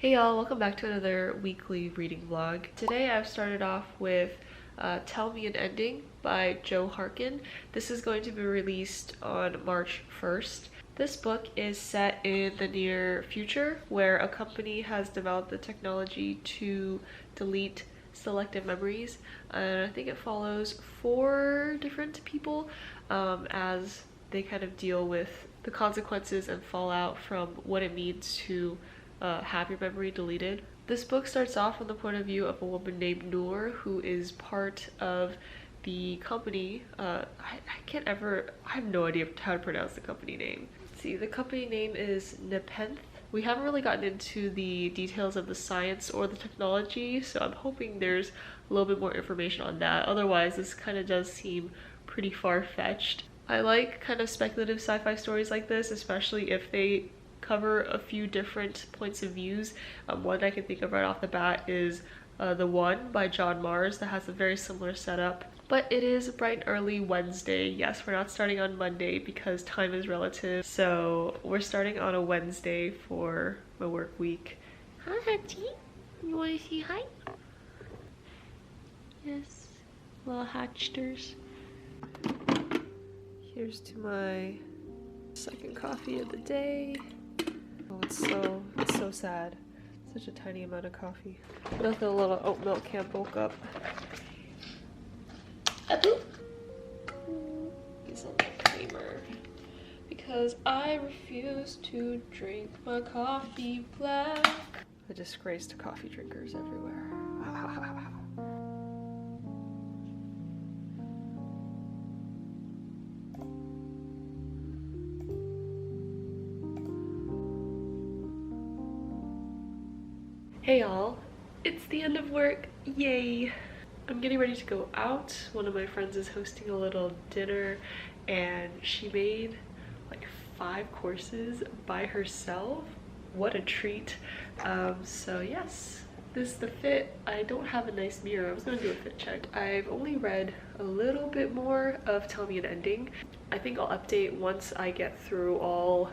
Hey y'all, welcome back to another weekly reading vlog. Today I've started off with Tell Me an Ending by Harkin. This is going to be released on March 1st. This book is set in the near future where a company has developed the technology to delete selective memories, and I think it follows 4 different people as they kind of deal with the consequences and fallout from what it means to have your memory deleted. This book starts off from the point of view of a woman named Noor, who is part of the company. I have no idea how to pronounce the company name. Let's see, the company name is Nepenthe. We haven't really gotten into the details of the science or the technology, so I'm hoping there's a little bit more information on that. Otherwise, this kind of does seem pretty far-fetched. I like kind of speculative sci-fi stories like this, especially if they cover a few different points of views. One I can think of right off the bat is The One by John Mars that has a very similar setup. But it is bright and early Wednesday. Yes, we're not starting on Monday because time is relative. So we're starting on a Wednesday for my work week. Hi, Hattie. You want to say hi? Yes, little hatchters. Here's to my second coffee of the day. Oh, it's so sad. Such a tiny amount of coffee. Nothing a little oat milk can't bulk up. Use a creamer because I refuse to drink my coffee black. A disgrace to coffee drinkers everywhere. Hey y'all, it's the end of work, yay! I'm getting ready to go out. One of my friends is hosting a little dinner and she made like 5 courses by herself. What a treat. So yes, this is the fit. I don't have a nice mirror. I was gonna do a fit check. I've only read a little bit more of Tell Me an Ending. I think I'll update once I get through all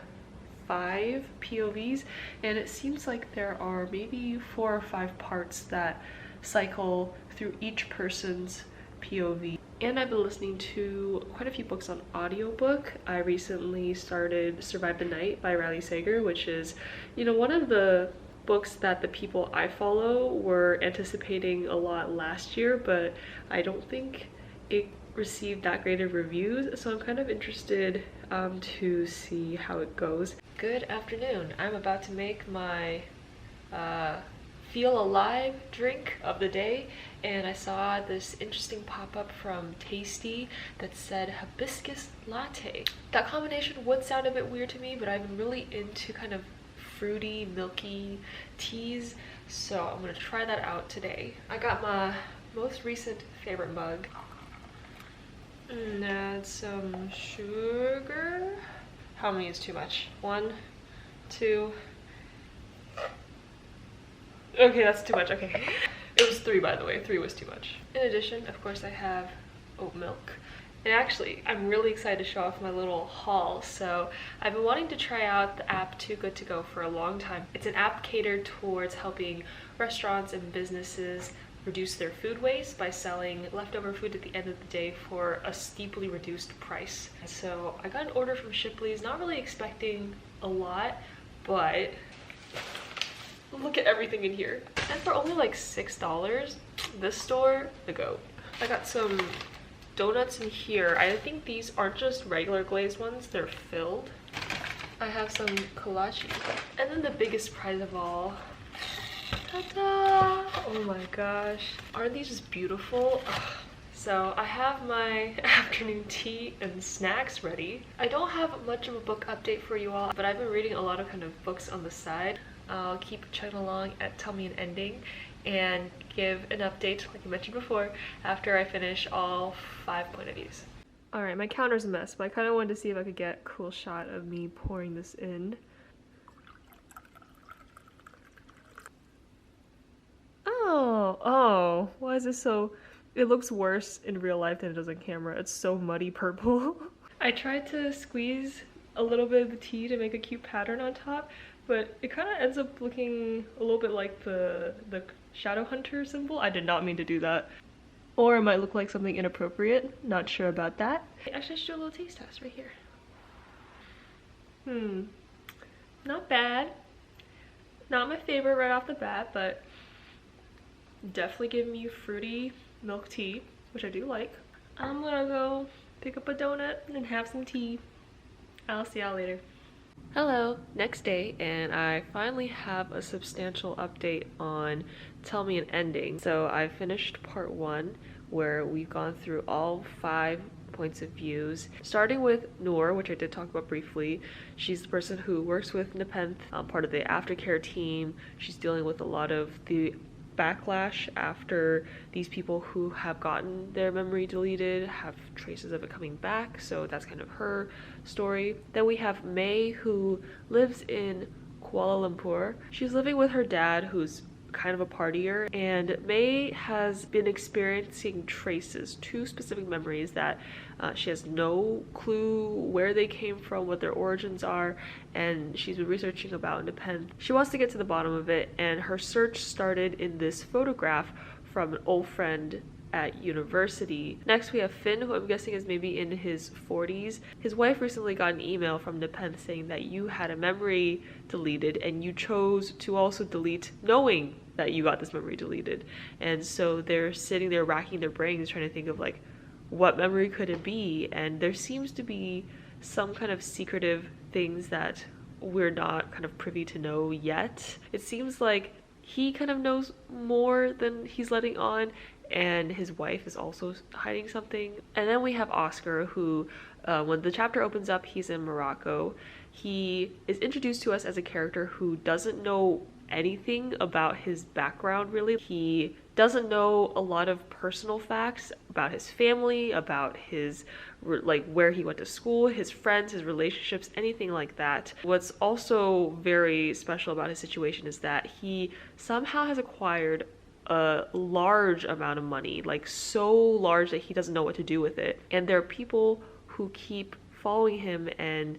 5 POVs, and it seems like there are maybe 4 or 5 parts that cycle through each person's POV. And I've been listening to quite a few books on audiobook. I recently started Survive the Night by Riley Sager, which is, you know, one of the books that the people I follow were anticipating a lot last year, but I don't think it received that great of reviews, so I'm kind of interested to see how it goes. Good afternoon. I'm about to make my Feel Alive drink of the day, and I saw this interesting pop-up from Tasty that said hibiscus latte. That combination would sound a bit weird to me, but I've been really into kind of fruity, milky teas, so I'm gonna try that out today. I got my most recent favorite mug. And add some sugar. How many is too much? 1, 2. Okay, that's too much. Okay. It was 3, by the way. 3 was too much. In addition, of course, I have oat milk. And actually, I'm really excited to show off my little haul. So I've been wanting to try out the app Too Good To Go for a long time. It's an app catered towards helping restaurants and businesses reduce their food waste by selling leftover food at the end of the day for a steeply reduced price. So I got an order from Shipley's, not really expecting a lot, but look at everything in here. And for only like $6, this store, the GOAT. I got some donuts in here. I think these aren't just regular glazed ones, they're filled. I have some kolache. And then the biggest prize of all, ta-da! Oh my gosh. Aren't these just beautiful? Ugh. So I have my afternoon tea and snacks ready. I don't have much of a book update for you all, but I've been reading a lot of kind of books on the side. I'll keep chugging along at Tell Me an Ending and give an update, like I mentioned before, after I finish all 5 point of views. Alright, my counter's a mess, but I kind of wanted to see if I could get a cool shot of me pouring this in. Oh, why is this so... It looks worse in real life than it does on camera. It's so muddy purple. I tried to squeeze a little bit of the tea to make a cute pattern on top, but it kind of ends up looking a little bit like the shadow hunter symbol. I did not mean to do that. Or it might look like something inappropriate. Not sure about that. Actually, I should do a little taste test right here. Not bad. Not my favorite right off the bat, but definitely giving me fruity milk tea, which I do like. I'm gonna go pick up a donut and have some tea. I'll see y'all later. Hello, next day, and I finally have a substantial update on Tell Me an Ending. So I finished part 1, where we've gone through all 5 points of views, starting with Noor, which I did talk about briefly. She's the person who works with Nepenthe, part of the aftercare team. She's dealing with a lot of the backlash after these people who have gotten their memory deleted have traces of it coming back, so that's kind of her story. Then we have May, who lives in Kuala Lumpur. She's living with her dad, who's kind of a partier, and May has been experiencing traces, 2 specific memories that she has no clue where they came from, what their origins are, and she's been researching about Nepenthe. She wants to get to the bottom of it, and her search started in this photograph from an old friend at university. Next we have Finn, who I'm guessing is maybe in his 40s. His wife recently got an email from Nepenthe saying that you had a memory deleted and you chose to also delete knowing that you got this memory deleted. And so they're sitting there racking their brains trying to think of like, what memory could it be? And there seems to be some kind of secretive things that we're not kind of privy to know yet. It seems like he kind of knows more than he's letting on, and his wife is also hiding something. And then we have Oscar, who when the chapter opens up, he's in Morocco. He is introduced to us as a character who doesn't know anything about his background, really. He doesn't know a lot of personal facts about his family, about his like where he went to school, his friends, his relationships, anything like that. What's also very special about his situation is that he somehow has acquired a large amount of money, like so large that he doesn't know what to do with it. And there are people who keep following him and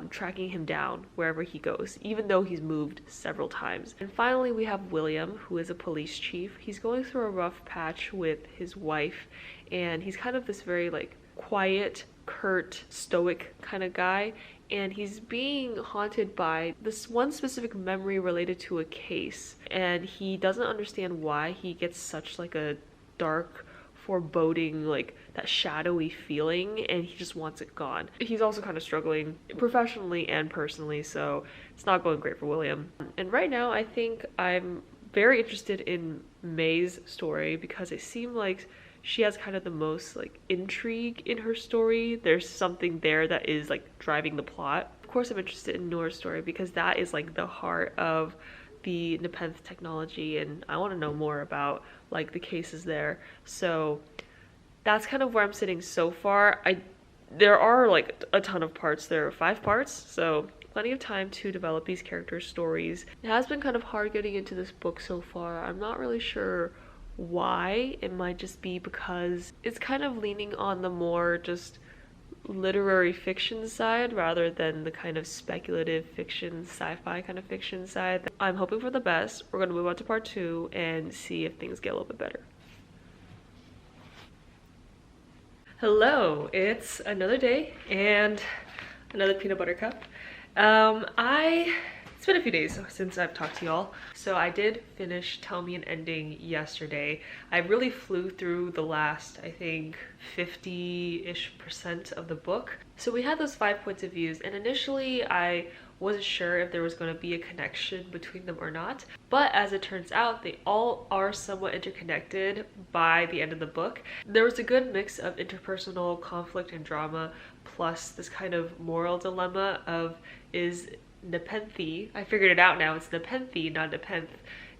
tracking him down wherever he goes, even though he's moved several times. And finally, we have William, who is a police chief. He's going through a rough patch with his wife, and he's kind of this very like quiet, curt, stoic kind of guy. And he's being haunted by this one specific memory related to a case, and he doesn't understand why he gets such like a dark, foreboding, like that shadowy feeling, and he just wants it gone. He's also kind of struggling professionally and personally, so it's not going great for William. And right now I think I'm very interested in May's story because it seemed like she has kind of the most like intrigue in her story. There's something there that is like driving the plot. Of course I'm interested in Noor's story because that is like the heart of the Nepenthe technology, and I want to know more about like the cases there. So that's kind of where I'm sitting so far. There are like a ton of parts. There are 5 parts, so plenty of time to develop these characters' stories. It has been kind of hard getting into this book so far. I'm not really sure why. It might just be because it's kind of leaning on the more just literary fiction side rather than the kind of speculative fiction, sci-fi kind of fiction side. I'm hoping for the best. We're going to move on to part 2 and see if things get a little bit better. Hello, it's another day and another peanut butter cup. It's been a few days since I've talked to y'all. So I did finish Tell Me an Ending yesterday. I really flew through the last, I think, 50-ish% of the book. So we had those 5 points of views, and initially I wasn't sure if there was going to be a connection between them or not. But as it turns out, they all are somewhat interconnected by the end of the book. There was a good mix of interpersonal conflict and drama, plus this kind of moral dilemma of, is Nepenthe, I figured it out now, it's Nepenthe, not Nepenthe,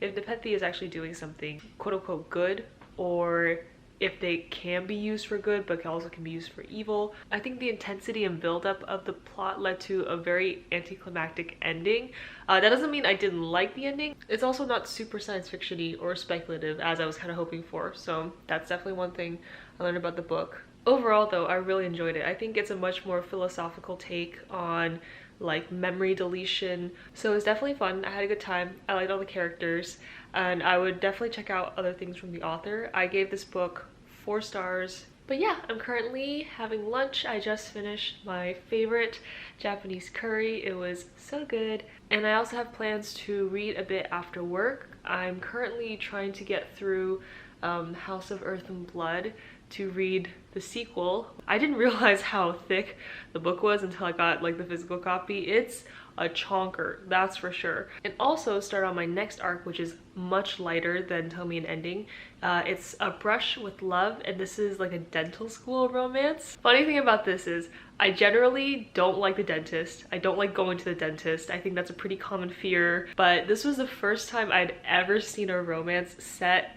if Nepenthe is actually doing something quote-unquote good, or if they can be used for good but also can be used for evil. I think the intensity and buildup of the plot led to a very anticlimactic ending. That doesn't mean I didn't like the ending. It's also not super science fiction-y or speculative as I was kind of hoping for, so that's definitely one thing I learned about the book. Overall though, I really enjoyed it. I think it's a much more philosophical take on like memory deletion. So it was definitely fun. I had a good time. I liked all the characters, and I would definitely check out other things from the author. I gave this book 4 stars. But yeah, I'm currently having lunch. I just finished my favorite Japanese curry. It was so good. And I also have plans to read a bit after work. I'm currently trying to get through House of Earth and Blood to read the sequel. I didn't realize how thick the book was until I got like the physical copy. It's a chonker, that's for sure. And also start on my next arc, which is much lighter than Tell Me an Ending. It's A Brush with Love, and this is like a dental school romance. Funny thing about this is I generally don't like the dentist. I don't like going to the dentist. I think that's a pretty common fear, but this was the first time I'd ever seen a romance set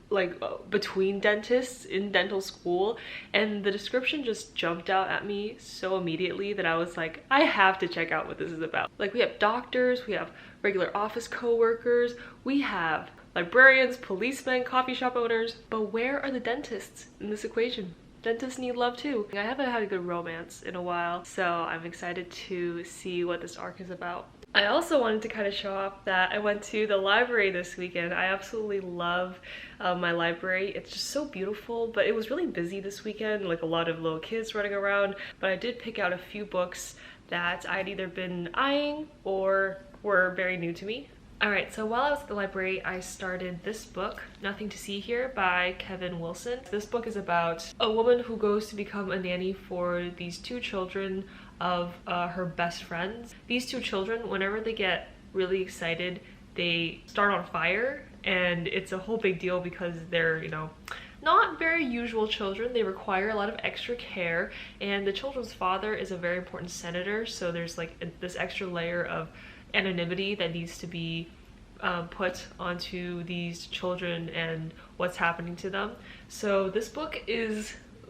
like between dentists in dental school, and the description just jumped out at me so immediately that I was like, I have to check out what this is about. Like, we have doctors, we have regular office co-workers, we have librarians, policemen, coffee shop owners, but where are the dentists in this equation? Dentists need love too. I haven't had a good romance in a while, so I'm excited to see what this arc is about. I also wanted to kind of show off that I went to the library this weekend. I absolutely love my library. It's just so beautiful, but it was really busy this weekend, like a lot of little kids running around, but I did pick out a few books that I'd either been eyeing or were very new to me. Alright, so while I was at the library, I started this book, Nothing to See Here by Kevin Wilson. This book is about a woman who goes to become a nanny for these 2 children of her best friends. These 2 children, whenever they get really excited, they start on fire, and it's a whole big deal because they're, you know, not very usual children. They require a lot of extra care, and the children's father is a very important senator, so there's like this extra layer of anonymity that needs to be put onto these children and what's happening to them. So this book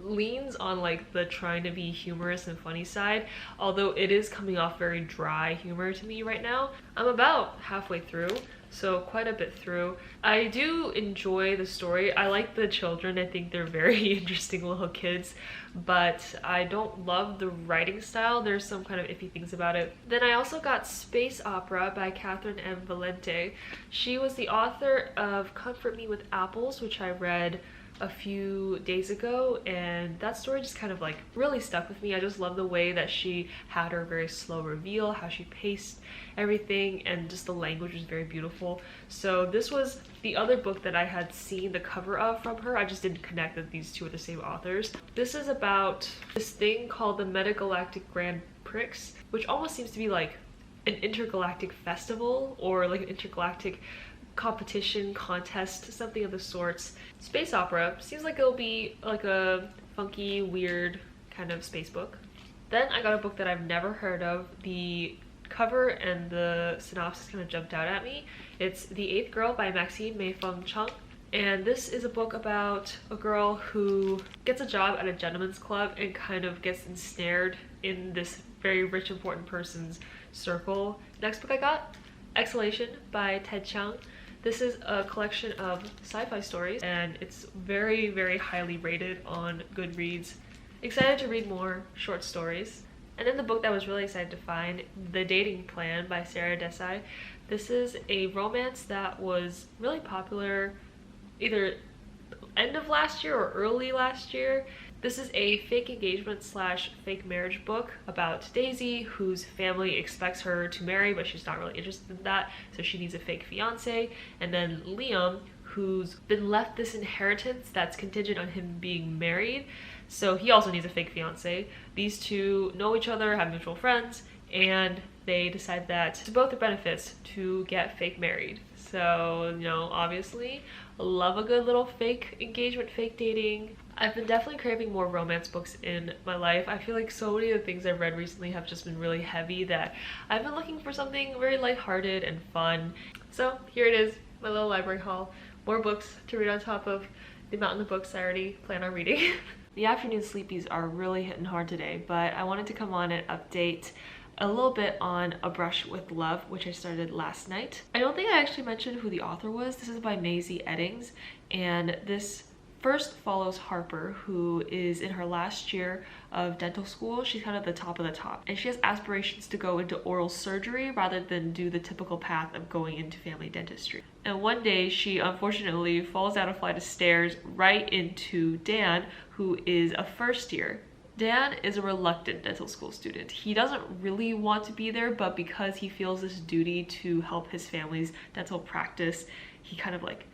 leans on like the trying to be humorous and funny side, although it is coming off very dry humor to me right now. I'm about halfway through, so quite a bit through. I do enjoy the story. I like the children. I think they're very interesting little kids, but I don't love the writing style. There's some kind of iffy things about it. Then I also got Space Opera by Catherine M. Valente. She was the author of Comfort Me with Apples, which I read a few days ago, and that story just kind of like really stuck with me. I just love the way that she had her very slow reveal, how she paced everything, and just the language was very beautiful. So this was the other book that I had seen the cover of from her. I just didn't connect that these 2 are the same authors. This is about this thing called the Metagalactic Grand Prix, which almost seems to be like an intergalactic festival or like an intergalactic competition, contest, something of the sorts. Space opera seems like it'll be like a funky, weird kind of space book. Then I got a book that I've never heard of. The cover and the synopsis kind of jumped out at me. It's The Eighth Girl by Maxine Mei-Feng Chung, and this is a book about a girl who gets a job at a gentleman's club and kind of gets ensnared in this very rich, important person's circle. Next book I got, Exhalation by Ted Chiang. This is a collection of sci-fi stories, and it's very, very highly rated on Goodreads. Excited to read more short stories. And then the book that I was really excited to find, The Dating Plan by Sarah Desai. This is a romance that was really popular either end of last year or early last year. This is a fake engagement / fake marriage book about Daisy, whose family expects her to marry, but she's not really interested in that, so she needs a fake fiance. And then Liam, who's been left this inheritance that's contingent on him being married, so he also needs a fake fiance. These 2 know each other, have mutual friends, and they decide that to both their benefits to get fake married. So, you know, obviously, love a good little fake engagement, fake dating. I've been definitely craving more romance books in my life. I feel like so many of the things I've read recently have just been really heavy that I've been looking for something very lighthearted and fun. So here it is, my little library haul. More books to read on top of the mountain of books I already plan on reading. The afternoon sleepies are really hitting hard today, but I wanted to come on and update a little bit on A Brush with Love, which I started last night. I don't think I actually mentioned who the author was. This is by Mazey Eddings, and this first follows Harper, who is in her last year of dental school. She's kind of the top of the top, and she has aspirations to go into oral surgery rather than do the typical path of going into family dentistry. And one day she unfortunately falls down a flight of stairs right into Dan, who is a first year. Dan is a reluctant dental school student. He doesn't really want to be there, but because he feels this duty to help his family's dental practice, he kind of like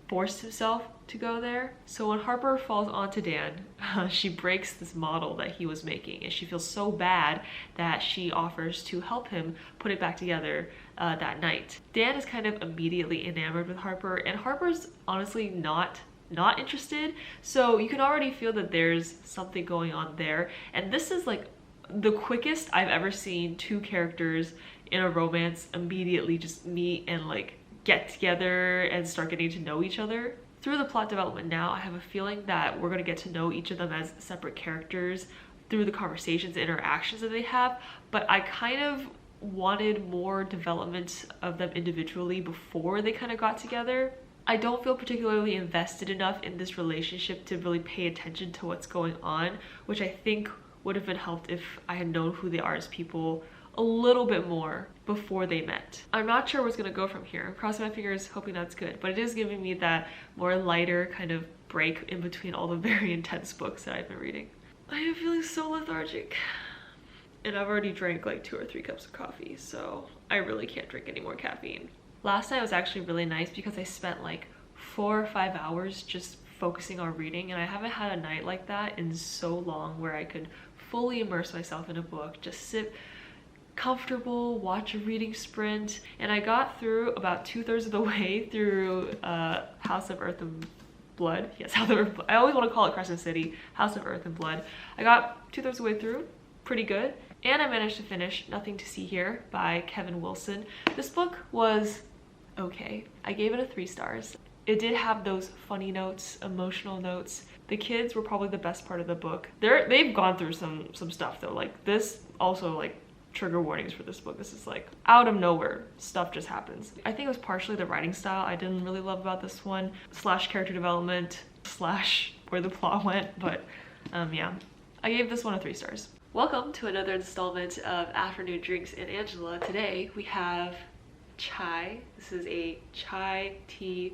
forced himself to go there. So when Harper falls onto Dan, she breaks this model that he was making, and she feels so bad that she offers to help him put it back together that night. Dan is kind of immediately enamored with Harper, and Harper's honestly not interested, so you can already feel that there's something going on there. And this is like the quickest I've ever seen two characters in a romance immediately just meet and like get together and start getting to know each other. Through the plot development now, I have a feeling that we're gonna get to know each of them as separate characters through the conversations and interactions that they have, but I kind of wanted more development of them individually before they kind of got together. I don't feel particularly invested enough in this relationship to really pay attention to what's going on, which I think would have been helped if I had known who they are as people a little bit more before they met. I'm not sure where it's gonna go from here. I'm crossing my fingers hoping that's good, but it is giving me that more lighter kind of break in between all the very intense books that I've been reading. I am feeling so lethargic. And I've already drank like 2 or 3 cups of coffee, so I really can't drink any more caffeine. Last night was actually really nice because I spent like 4 or 5 hours just focusing on reading, and I haven't had a night like that in so long where I could fully immerse myself in a book, just sit comfortable, watch a reading sprint. And I got through about 2/3 of the way through House of Earth and Blood. Yes, House of Earth. I always want to call it Crescent City, House of Earth and Blood. I got 2/3 of the way through, pretty good. And I managed to finish Nothing to See Here by Kevin Wilson. This book was okay. I gave it a 3 stars. It did have those funny notes, emotional notes. The kids were probably the best part of the book. They've gone through some stuff though. Like this also, like, trigger warnings for this book. This is like out of nowhere, stuff just happens. I think it was partially the writing style I didn't really love about this one, / character development, / where the plot went, but yeah. I gave this one a 3 stars. Welcome to another installment of Afternoon Drinks and Angela. Today we have chai. This is a chai tea,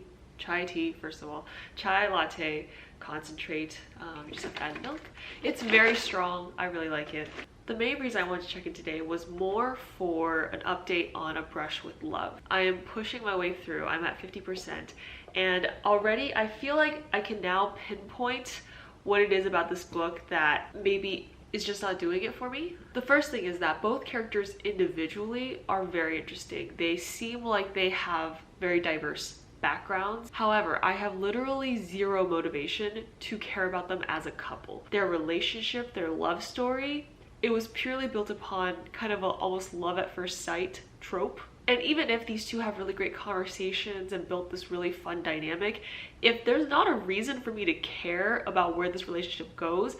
first of all, chai latte concentrate. You just have to add milk. It's very strong. I really like it. The main reason I wanted to check in today was more for an update on A Brush with Love. I am pushing my way through. I'm at 50%, and already I feel like I can now pinpoint what it is about this book that maybe is just not doing it for me. The first thing is that both characters individually are very interesting. They seem like they have very diverse backgrounds. However, I have literally zero motivation to care about them as a couple. Their relationship, their love story, it was purely built upon kind of a almost love at first sight trope. And even if these two have really great conversations and built this really fun dynamic, if there's not a reason for me to care about where this relationship goes,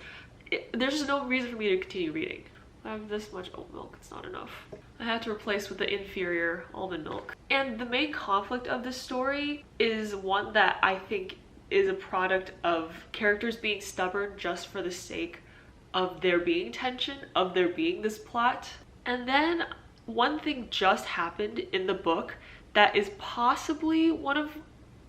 there's just no reason for me to continue reading. I have this much oat milk, it's not enough. I had to replace with the inferior almond milk. And the main conflict of this story is one that I think is a product of characters being stubborn just for the sake of there being tension, of there being this plot. And then one thing just happened in the book that is possibly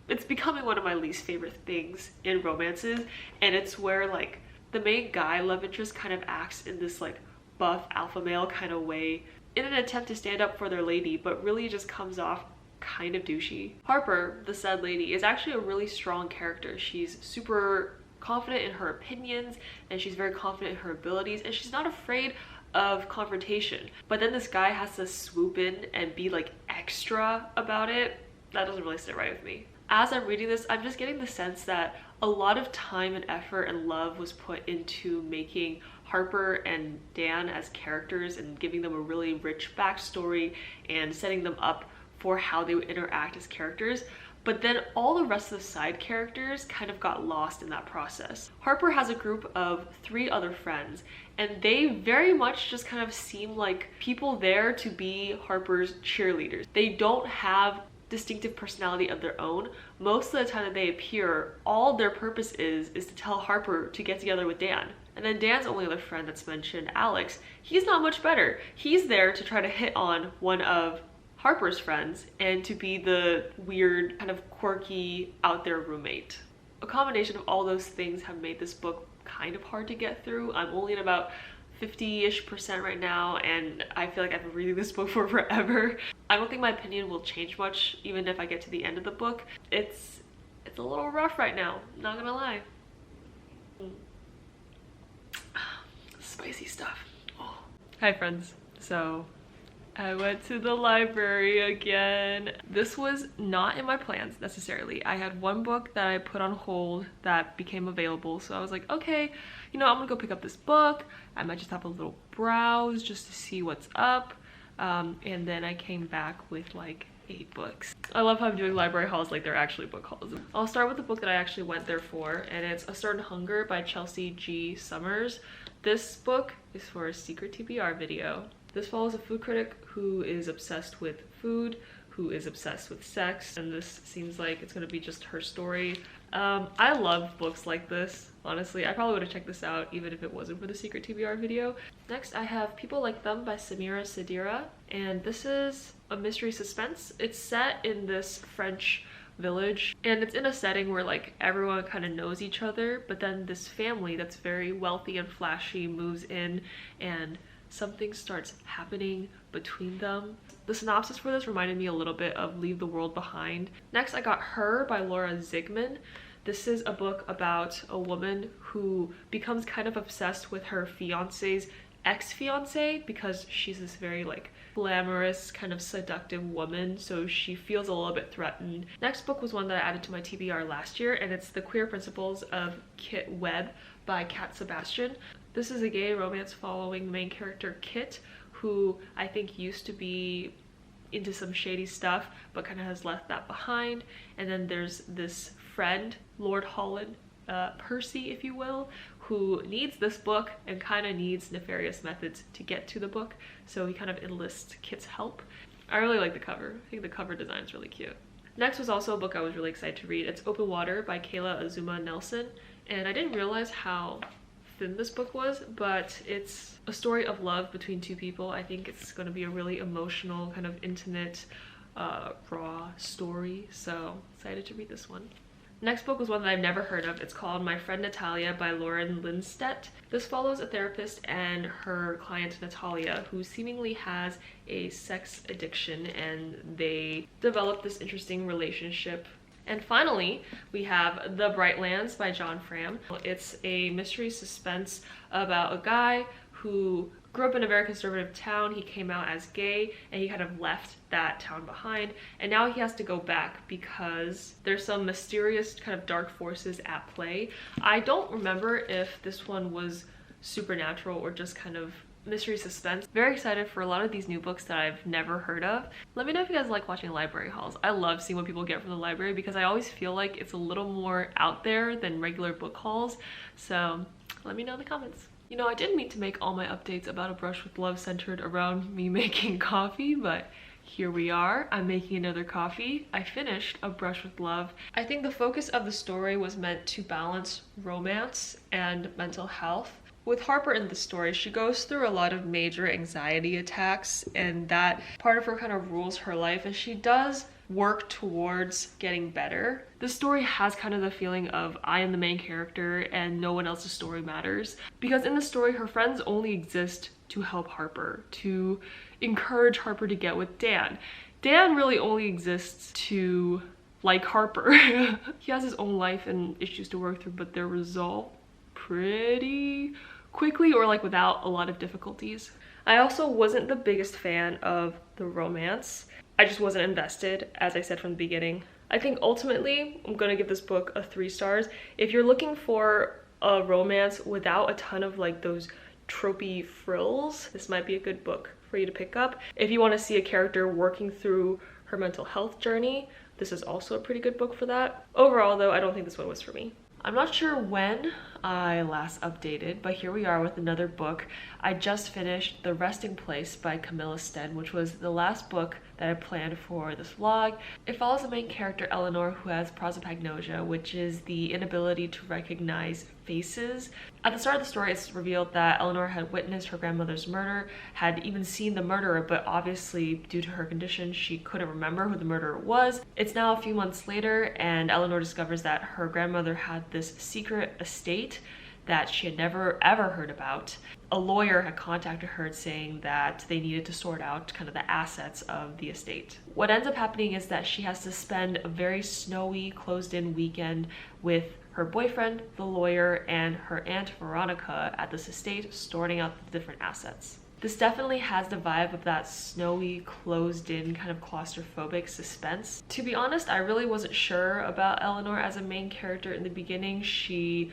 it's becoming one of my least favorite things in romances, and it's where like the main guy love interest kind of acts in this like buff alpha male kind of way in an attempt to stand up for their lady, but really just comes off kind of douchey. Harper, the said lady, is actually a really strong character. She's super confident in her opinions, and she's very confident in her abilities, and she's not afraid of confrontation. But then this guy has to swoop in and be like extra about it. That doesn't really sit right with me. As I'm reading this, I'm just getting the sense that a lot of time and effort and love was put into making Harper and Dan as characters and giving them a really rich backstory and setting them up for how they would interact as characters. But then all the rest of the side characters kind of got lost in that process. Harper has a group of 3 other friends, and they very much just kind of seem like people there to be Harper's cheerleaders. They don't have distinctive personality of their own. Most of the time that they appear, all their purpose is to tell Harper to get together with Dan. And then Dan's only other friend that's mentioned, Alex, he's not much better. He's there to try to hit on one of Harper's friends and to be the weird, kind of quirky, out there roommate. A combination of all those things have made this book kind of hard to get through. I'm only at about 50-ish% right now, and I feel like I've been reading this book for forever. I don't think my opinion will change much even if I get to the end of the book. It's a little rough right now, not gonna lie. Spicy stuff. Oh. Hi friends. So I went to the library again. This was not in my plans necessarily. I had one book that I put on hold that became available, so I was like, okay, you know, I'm gonna go pick up this book. I might just have a little browse just to see what's up. And then I came back with like 8 books. I love how I'm doing library hauls like they're actually book hauls. I'll start with the book that I actually went there for, and it's A Certain Hunger by Chelsea G. Summers. This book is for a secret TBR video. This follows a food critic who is obsessed with food, who is obsessed with sex, and this seems like it's gonna be just her story. I love books like this, honestly. I probably would have checked this out even if it wasn't for the secret TBR video. Next, I have People Like Them by Samira Sadira, and this is a mystery suspense. It's set in this French village, and it's in a setting where like everyone kind of knows each other, but then this family that's very wealthy and flashy moves in and something starts happening between them. The synopsis for this reminded me a little bit of Leave the World Behind. Next, I got Her by Laura Zigman. This is a book about a woman who becomes kind of obsessed with her fiance's ex-fiance because she's this very like glamorous, kind of seductive woman, so she feels a little bit threatened. Next book was one that I added to my TBR last year, and it's The Queer Principles of Kit Webb by Kat Sebastian. This is a gay romance following the main character Kit, who I think used to be into some shady stuff but kind of has left that behind. And then there's this friend, Lord Holland, Percy if you will, who needs this book and kind of needs nefarious methods to get to the book, so he kind of enlists Kit's help. I really like the cover. I think the cover design is really cute. Next was also a book I was really excited to read. It's Open Water by Kayla Azuma Nelson, and I didn't realize how thin this book was, but it's a story of love between two people. I think it's going to be a really emotional, kind of intimate, raw story, so excited to read this one. Next book was one that I've never heard of. It's called My Friend Natalia by Lauren Lindstedt. This follows a therapist and her client Natalia, who seemingly has a sex addiction, and they develop this interesting relationship. And finally, we have The Brightlands by John Fram. It's a mystery suspense about a guy who grew up in a very conservative town. He came out as gay and he kind of left that town behind, and now he has to go back because there's some mysterious kind of dark forces at play. I don't remember if this one was supernatural or just kind of mystery suspense. Very excited for a lot of these new books that I've never heard of. Let me know if you guys like watching library hauls. I love seeing what people get from the library because I always feel like it's a little more out there than regular book hauls, so let me know in the comments. You know, I didn't mean to make all my updates about A Brush with Love centered around me making coffee, but here we are. I'm making another coffee. I finished A Brush with Love. I think the focus of the story was meant to balance romance and mental health. With Harper in the story, she goes through a lot of major anxiety attacks, and that part of her kind of rules her life, and she does work towards getting better. The story has kind of the feeling of I am the main character and no one else's story matters, because in the story her friends only exist to help Harper, to encourage Harper to get with Dan. Dan really only exists to like Harper. He has his own life and issues to work through, but they're resolved pretty quickly or like without a lot of difficulties. I also wasn't the biggest fan of the romance. I just wasn't invested, as I said from the beginning. I think ultimately I'm gonna give this book a 3 stars. If you're looking for a romance without a ton of like those tropey frills, this might be a good book for you to pick up. If you want to see a character working through her mental health journey, this is also a pretty good book for that. Overall though, I don't think this one was for me. I'm not sure when I last updated, but here we are with another book. I just finished The Resting Place by Camilla Sten, which was the last book that I planned for this vlog. It follows the main character Eleanor, who has prosopagnosia, which is the inability to recognize faces. At the start of the story, it's revealed that Eleanor had witnessed her grandmother's murder, had even seen the murderer, but obviously due to her condition, she couldn't remember who the murderer was. It's now a few months later, and Eleanor discovers that her grandmother had this secret estate that she had never ever heard about. A lawyer had contacted her saying that they needed to sort out kind of the assets of the estate. What ends up happening is that she has to spend a very snowy, closed-in weekend with her boyfriend, the lawyer, and her aunt Veronica at this estate, sorting out the different assets. This definitely has the vibe of that snowy, closed-in, kind of claustrophobic suspense. To be honest, I really wasn't sure about Eleanor as a main character in the beginning. She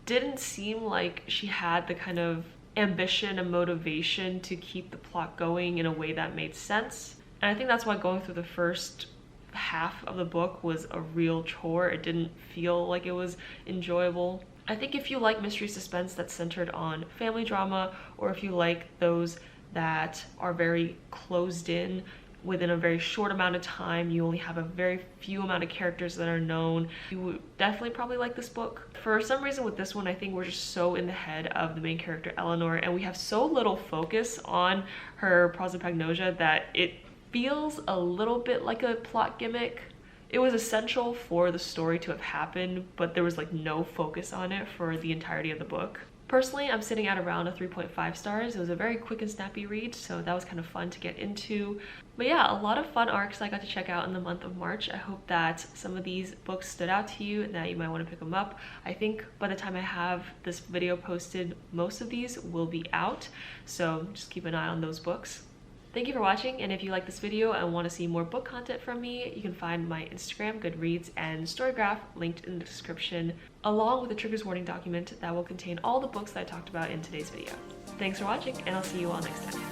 didn't seem like she had the kind of ambition and motivation to keep the plot going in a way that made sense. And I think that's why going through the first half of the book was a real chore. It didn't feel like it was enjoyable. I think if you like mystery suspense that's centered on family drama, or if you like those that are very closed in within a very short amount of time, you only have a very few amount of characters that are known, you would definitely probably like this book. For some reason with this one, I think we're just so in the head of the main character Eleanor, and we have so little focus on her prosopagnosia that it feels a little bit like a plot gimmick. It was essential for the story to have happened, but there was like no focus on it for the entirety of the book. Personally, I'm sitting at around a 3.5 stars. It was a very quick and snappy read, so that was kind of fun to get into. But yeah, a lot of fun arcs I got to check out in the month of March. I hope that some of these books stood out to you and that you might want to pick them up. I think by the time I have this video posted, most of these will be out, so just keep an eye on those books. Thank you for watching, and if you like this video and want to see more book content from me, you can find my Instagram, Goodreads, and Storygraph linked in the description, along with a triggers warning document that will contain all the books that I talked about in today's video. Thanks for watching, and I'll see you all next time.